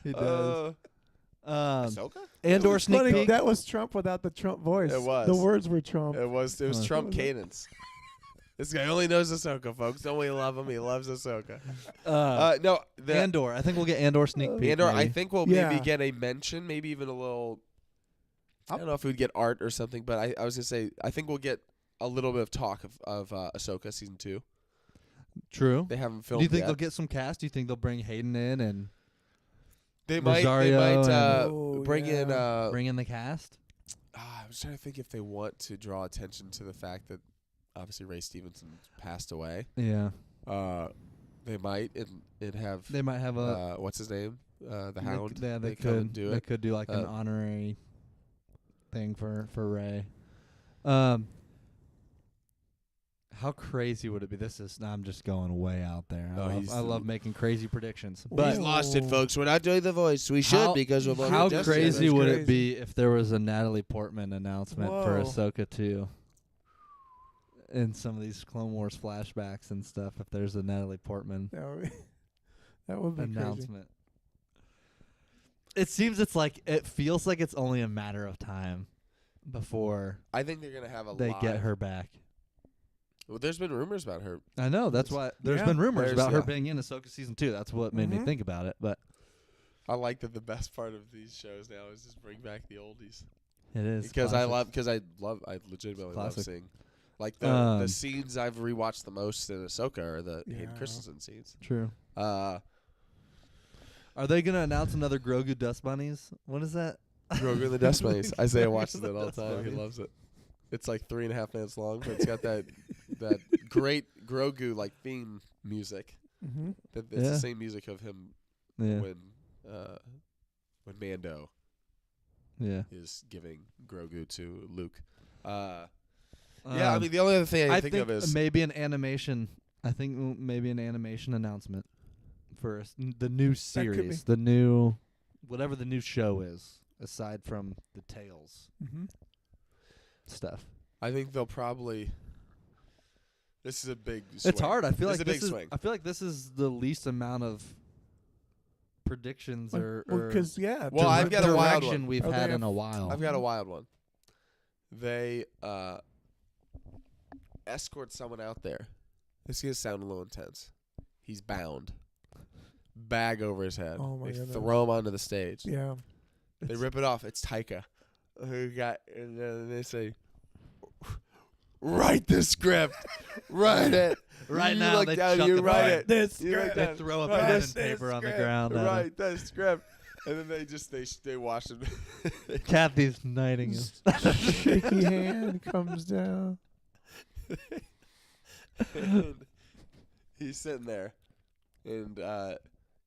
He does. Ahsoka? Andor It's sneak funny, peek. that was Trump without the Trump voice. It was. The words were Trump. It was Oh. Trump cadence. This guy only knows Ahsoka, folks. Don't we love him? He loves Ahsoka. No, the Andor. I think we'll get Andor sneak peek. Andor. I maybe. think we'll Yeah. maybe get a mention, maybe even a little. I don't know if we'd get art or something, but I was gonna say I think we'll get a little bit of talk of Ahsoka season 2. True. They haven't Do filmed you think yet. they'll get some cast? Do you think they'll bring Hayden in and They might Rosario and- bring in. bring in the cast? I was trying to think if they want to draw attention to the fact that obviously Ray Stevenson passed away. Yeah. They might and have. They might have a what's his name? The they- Hound. Yeah, they come and could do They it. could do like an Uh, honorary thing for Ray. How crazy would it be? I'm just going way out there. Oh, I love making crazy predictions. He's But He's lost it, Whoa. folks. We're not doing the voice. We How- should because we're how just crazy That's would crazy. it be if there was a Natalie Portman announcement for Whoa. Ahsoka 2? In some of these Clone Wars flashbacks and stuff, if there's a Natalie Portman That would be crazy. announcement. It feels like it's only a matter of time before I think they're gonna have a. they live. get her back. Well, there's been rumors about her. I know, that's why there's Yeah. been rumors There's- about her yeah. being in Ahsoka season 2. That's what made me Mhm. think about it, but I like that the best part of these shows now is just bring back the oldies it is because classic. I legitimately love Classic. seeing like the Um, scenes I've rewatched the most in Ahsoka are the Hayden Yeah. Christensen scenes. True. Are they gonna announce another Grogu Dust Bunnies? What is that? Grogu and the Dust Bunnies. Isaiah watches it all the Dust time. He Bunnies. loves it. It's like 3.5 minutes long, but it's got that great Grogu like theme music. Mm-hmm. It's Yeah. the same music of him Yeah. when Mando Yeah. is giving Grogu to Luke. Yeah, I mean the only other thing I I think of is maybe an animation. I think maybe an animation announcement for the new series, the new whatever the new show is, aside from the Tales Mm-hmm. stuff. I think they'll probably. This is a big. Swing. It's hard. I feel This like is a this big is. swing. I feel like this is the least amount of predictions or Because Well, I've got a wild direction one. we've Oh, they had in have- a while. I've got a wild one. They escort someone out there. This is gonna sound a little intense. He's bound, bag over his head. Oh my they goodness. throw him onto the stage. Yeah. They rip it off. It's Taika. Who got? And then they say, "Write the script. Write it. Right you now, look they down. chuck You a write pen. it. This You look script. They down. throw a Write pen it. and paper on the ground. at him. Write the script." And then they watch him. Kathy's knighting him. Shaky hand comes down. And he's sitting there, and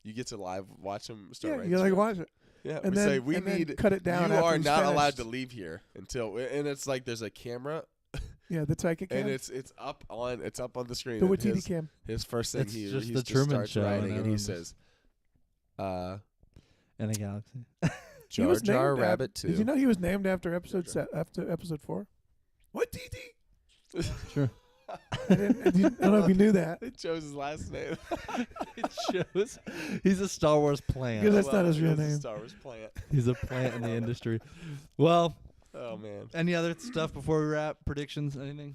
you get to live watch him start Yeah, writing. you like script. watch it. Yeah, And we then, say we and then need. cut it down. You after are he's not allowed finished. to leave here until, and it's like there's a camera, Yeah, the Taika cam. and it's up on the screen. the and Watiti his, cam. his first thing It's he just he the Truman starts Show, writing, and and he everyone's- says, In a galaxy. He "Jar was Jar named Rabbit Did you 2." know he was named after episode 4? What TT? Sure. I don't know if you knew that. They chose his last name. It shows he's a Star Wars plant. Because that's not his real It's a name. Star Wars plant. He's a plant in the industry. Well, Oh man. any other stuff before we wrap? Predictions? Anything?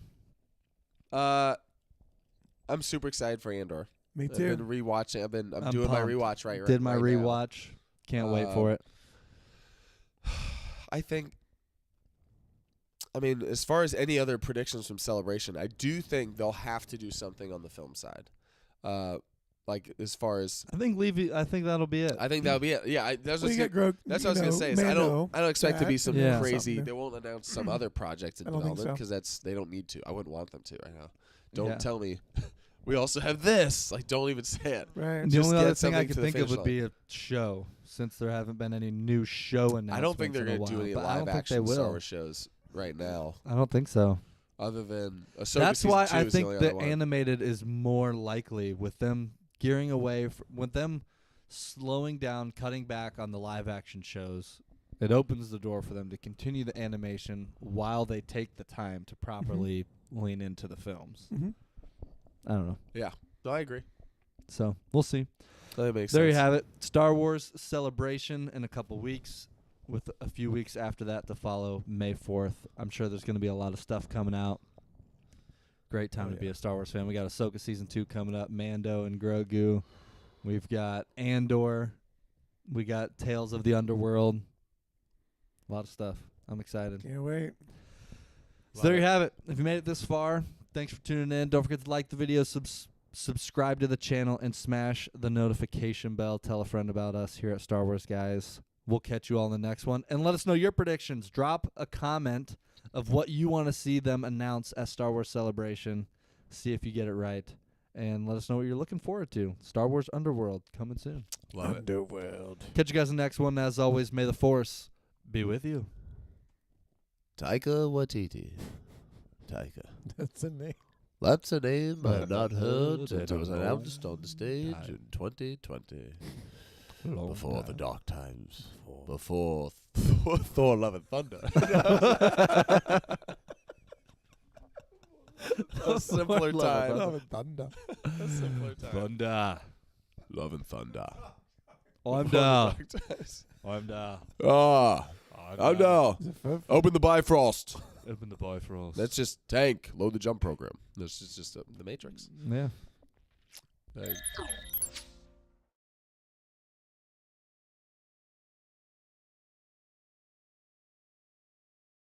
I'm super excited for Andor. Me I've too. been rewatching. I'm I'm doing my pumped. rewatch right. Did my right now. rewatch. Can't wait for it. I think. I mean, as far as any other predictions from Celebration, I do think they'll have to do something on the film side. Like as far as I think that'll be it. I think that'll be it. Yeah, that's Well, what you got Grog, that's what I was gonna say. Is I don't expect to be some Yeah. crazy. something They won't announce some other project in I don't think development so. because they don't need to. I wouldn't want them to right now. Don't Yeah. tell me. We also have this. Like, don't even say it. Right. The Just only get other thing I something could to the think of finish would be a show, since there haven't been any new show announcements. I don't think they're going gonna to do any I live don't think they action Star will. Wars shows right now, I don't think so. other than Ahsoka That's season why 2 I is the think only the other one. animated is more likely with them gearing away, with them slowing down, cutting back on the live action shows. It opens the door for them to continue the animation while they take the time to properly lean into the films. Mm-hmm. I don't know. No, I agree. So we'll see. That makes There sense. you have it. Star Wars Celebration in a couple weeks, with a few weeks after that to follow, May 4th. I'm sure there's going to be a lot of stuff coming out. Great time Oh, to be yeah. a Star Wars fan. We got Ahsoka Season 2 coming up, Mando and Grogu. We've got Andor. We got Tales of the Underworld. A lot of stuff. I'm excited. Can't wait. So there you have it. If you made it this far, thanks for tuning in. Don't forget to like the video, subscribe to the channel, and smash the notification bell. Tell a friend about us here at Star Wars Guys. We'll catch you all in the next one. And let us know your predictions. Drop a comment of what you want to see them announce at Star Wars Celebration. See if you get it right. And let us know what you're looking forward to. Star Wars Underworld coming soon. Love it. Underworld. Catch you guys in the next one. As always, may the Force be with you. Taika Waititi. Taika. That's the name. That's a name I I've not heard since it was Long announced on the stage time. in 2020. Long Before the time. dark times. Before Thor Love and Thunder. A simpler Love and time. Thunder. Thunder. A simpler time. Thunder. Love and Thunder. I'm Before the down. dark times. I'm down. Ah, I'm down. Is it Fuf? Open the Bifrost. Open the Bifrost. That's just tank. Load the jump program. This is just the Matrix. Yeah. Tank.